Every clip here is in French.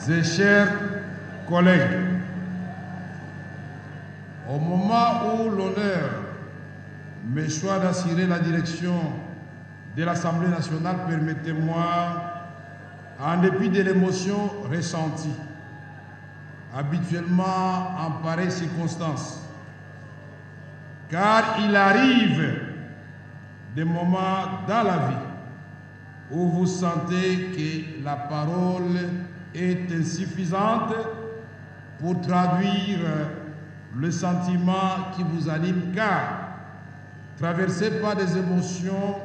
et chers collègues, au moment où l'honneur m'échoit d'assurer la direction de l'Assemblée nationale, permettez-moi, en dépit de l'émotion ressentie, habituellement en pareille circonstance, car il arrive des moments dans la vie où vous sentez que la parole est insuffisante pour traduire le sentiment qui vous anime, car traversé par des émotions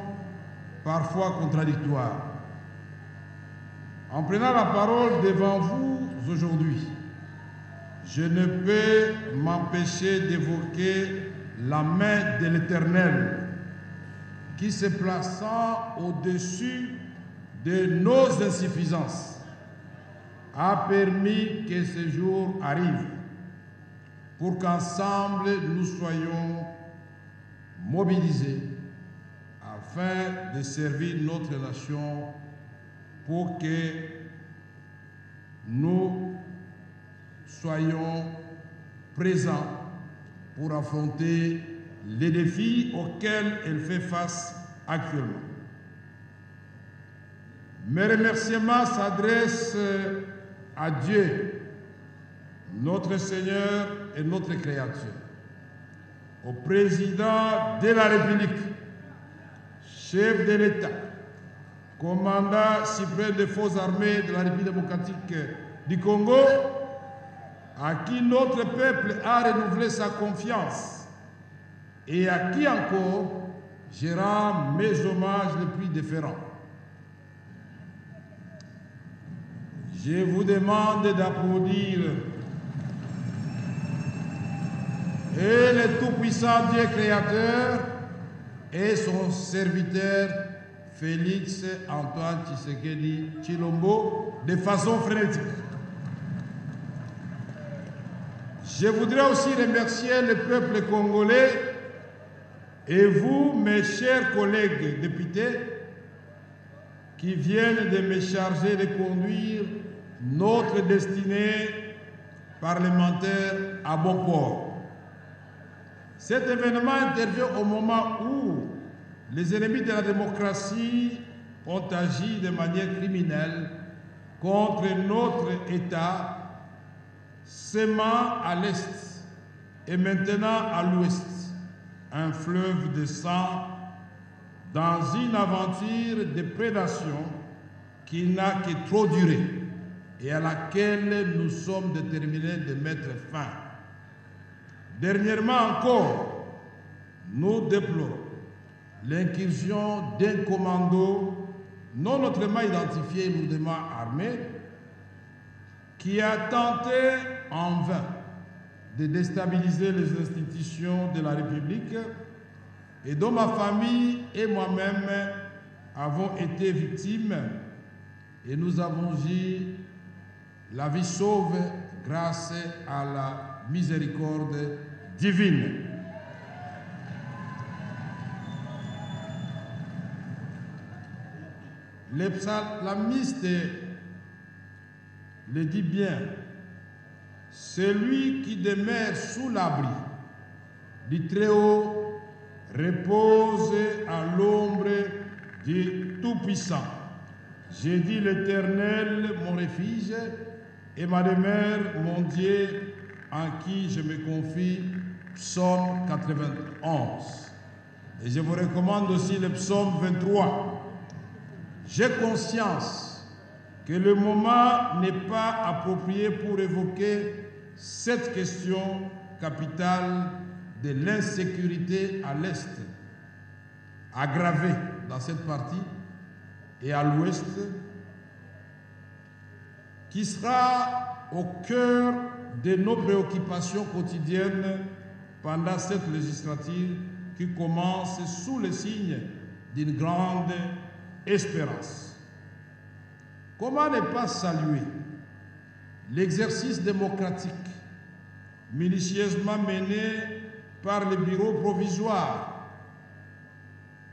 parfois contradictoires. En prenant la parole devant vous aujourd'hui, je ne peux m'empêcher d'évoquer la main de l'Éternel qui, se plaçant au-dessus de nos insuffisances, a permis que ce jour arrive pour qu'ensemble nous soyons mobilisés afin de servir notre nation, pour que nous soyons présents pour affronter les défis auxquels elle fait face actuellement. Mes remerciements s'adressent à Dieu, notre Seigneur et notre Créateur, au président de la République, chef de l'État, commandant suprême des forces armées de la République démocratique du Congo, à qui notre peuple a renouvelé sa confiance et à qui encore je rends mes hommages les plus déférents. Je vous demande d'applaudir et le tout-puissant Dieu créateur et son serviteur Félix Antoine Tshisekedi Tshilombo de façon frénétique. Je voudrais aussi remercier le peuple congolais et vous, mes chers collègues députés, qui viennent de me charger de conduire notre destinée parlementaire à bon port. Cet événement intervient au moment où les ennemis de la démocratie ont agi de manière criminelle contre notre État, sémant à l'Est et maintenant à l'Ouest un fleuve de sang dans une aventure de prédation qui n'a que trop duré et à laquelle nous sommes déterminés de mettre fin. Dernièrement encore, nous déplorons l'incursion d'un commando non notamment identifié lourdement armé qui a tenté en vain de déstabiliser les institutions de la République et dont ma famille et moi-même avons été victimes, et nous avons eu la vie sauve grâce à la miséricorde divine. Le psalmiste le dit bien: celui qui demeure sous l'abri du Très-Haut repose à l'ombre du Tout-Puissant. J'ai dit l'Éternel, mon refuge, et ma demeure, mon Dieu, en qui je me confie. Psaume 91. Et je vous recommande aussi le psaume 23. J'ai conscience que le moment n'est pas approprié pour évoquer cette question capitale de l'insécurité à l'Est, aggravée dans cette partie, et à l'Ouest, qui sera au cœur de nos préoccupations quotidiennes pendant cette législature qui commence sous le signe d'une grande espérance. Comment ne pas saluer l'exercice démocratique minutieusement mené par le bureau provisoire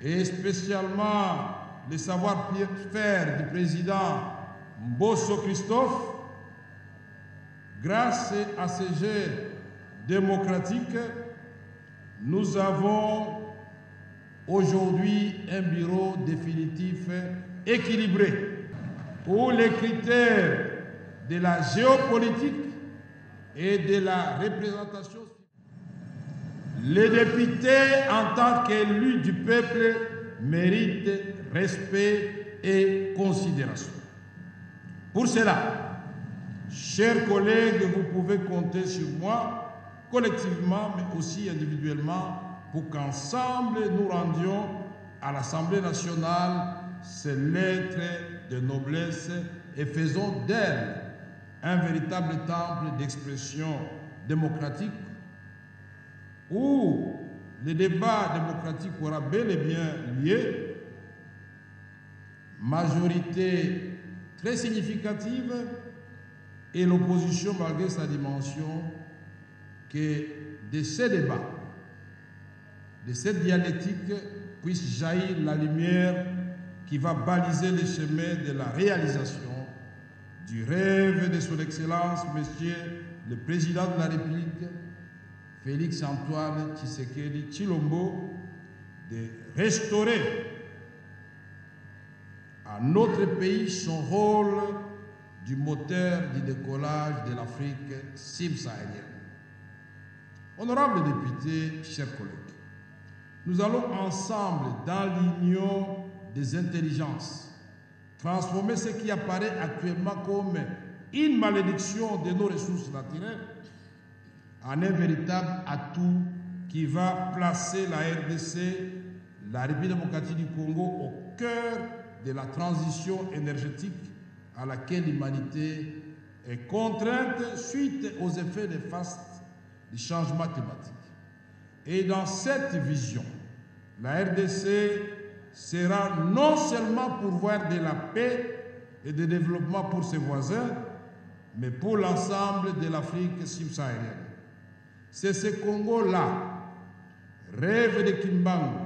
et spécialement le savoir-faire du président Mbosso Christophe grâce à ces jeux démocratiques, nous avons aujourd'hui un bureau définitif équilibré où les critères de la géopolitique et de la représentation. Les députés, en tant qu'élus du peuple, méritent respect et considération. Pour cela, chers collègues, vous pouvez compter sur moi, collectivement, mais aussi individuellement, pour qu'ensemble nous rendions à l'Assemblée nationale ces lettres de noblesse et faisons d'elle un véritable temple d'expression démocratique où le débat démocratique aura bel et bien lieu, majorité très significative et l'opposition, malgré sa dimension, que de ces débats, de cette dialectique, puisse jaillir la lumière qui va baliser le chemin de la réalisation du rêve de son Excellence, Monsieur le Président de la République, Félix Antoine Tshisekedi Tshilombo, de restaurer à notre pays son rôle du moteur du décollage de l'Afrique subsaharienne. Honorables députés, chers collègues, nous allons ensemble, dans l'union des intelligences, transformer ce qui apparaît actuellement comme une malédiction de nos ressources naturelles en un véritable atout qui va placer la RDC, la République démocratique du Congo, au cœur de la transition énergétique à laquelle l'humanité est contrainte suite aux effets néfastes du changement climatique. Et dans cette vision, la RDC sera non seulement pourvoir de la paix et du développement pour ses voisins, mais pour l'ensemble de l'Afrique subsaharienne. C'est ce Congo-là, rêve de Kimbangu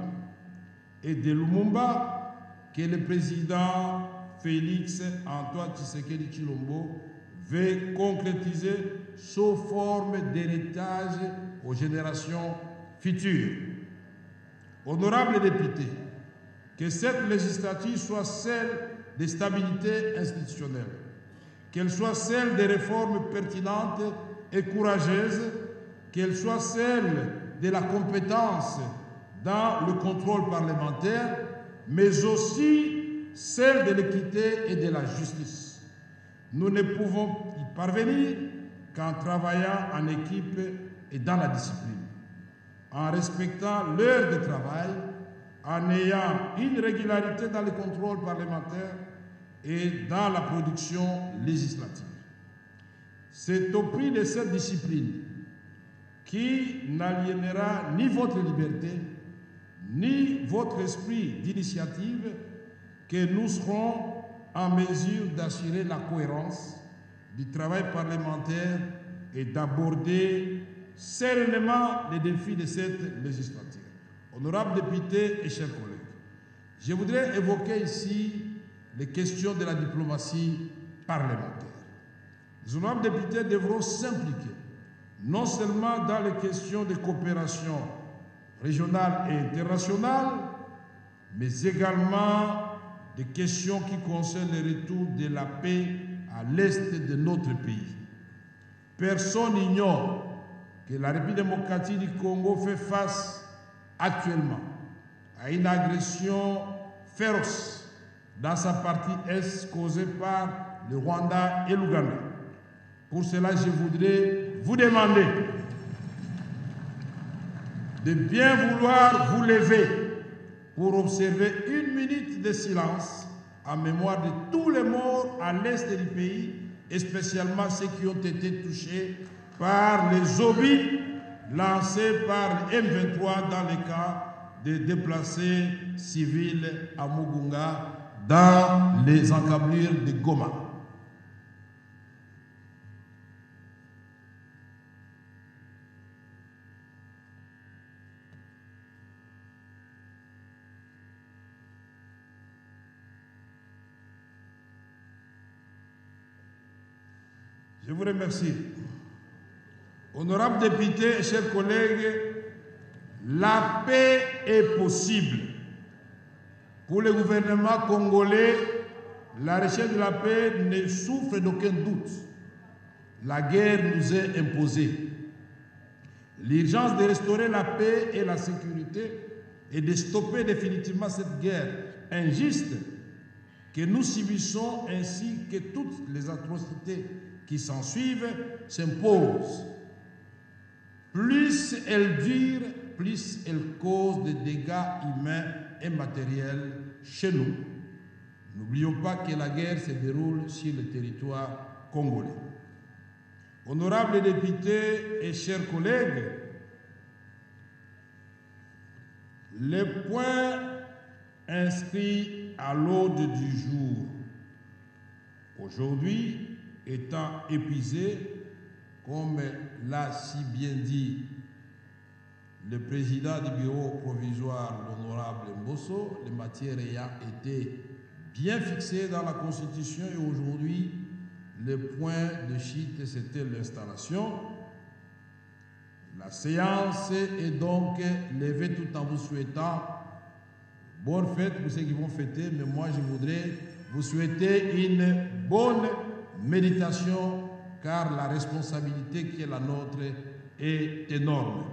et de Lumumba, que le président Félix Antoine Tshisekedi Tshilombo veut concrétiser sous forme d'héritage aux générations futures. Honorables députés, que cette législature soit celle de stabilité institutionnelle, qu'elle soit celle de réformes pertinentes et courageuses, qu'elle soit celle de la compétence dans le contrôle parlementaire, mais aussi celle de l'équité et de la justice. Nous ne pouvons y parvenir qu'en travaillant en équipe et dans la discipline, en respectant l'heure de travail, en ayant une régularité dans le contrôle parlementaire et dans la production législative. C'est au prix de cette discipline qui n'aliénera ni votre liberté, ni votre esprit d'initiative que nous serons en mesure d'assurer la cohérence du travail parlementaire et d'aborder sereinement les défis de cette législature. Honorables députés et chers collègues, je voudrais évoquer ici les questions de la diplomatie parlementaire. Les honorables députés devront s'impliquer non seulement dans les questions de coopération régionale et internationale, mais également des questions qui concernent le retour de la paix à l'est de notre pays. Personne n'ignore que la République démocratique du Congo fait face actuellement à une agression féroce dans sa partie est causée par le Rwanda et l'Ouganda. Pour cela, je voudrais vous demander de bien vouloir vous lever pour observer 1 minute de silence en mémoire de tous les morts à l'est du pays, et spécialement ceux qui ont été touchés par les obus lancés par le M23 dans le cas de déplacés civils à Mugunga dans les encablures de Goma. Je vous remercie. Honorables députés et chers collègues, la paix est possible. Pour le gouvernement congolais, la recherche de la paix ne souffre d'aucun doute. La guerre nous est imposée. L'urgence de restaurer la paix et la sécurité et de stopper définitivement cette guerre injuste que nous subissons ainsi que toutes les atrocités qui s'ensuivent s'imposent. Plus elle dure, plus elle cause des dégâts humains et matériels chez nous. N'oublions pas que la guerre se déroule sur le territoire congolais. Honorables députés et chers collègues, les points inscrits à l'ordre du jour aujourd'hui étant épuisés, comme l'a si bien dit le président du bureau provisoire, l'honorable Mbosso, les matières ayant été bien fixées dans la Constitution et aujourd'hui, le point de chute, c'était l'installation. La séance est donc levée tout en vous souhaitant bonne fête pour ceux qui vont fêter, mais moi je voudrais vous souhaiter une bonne méditation car la responsabilité qui est la nôtre est énorme.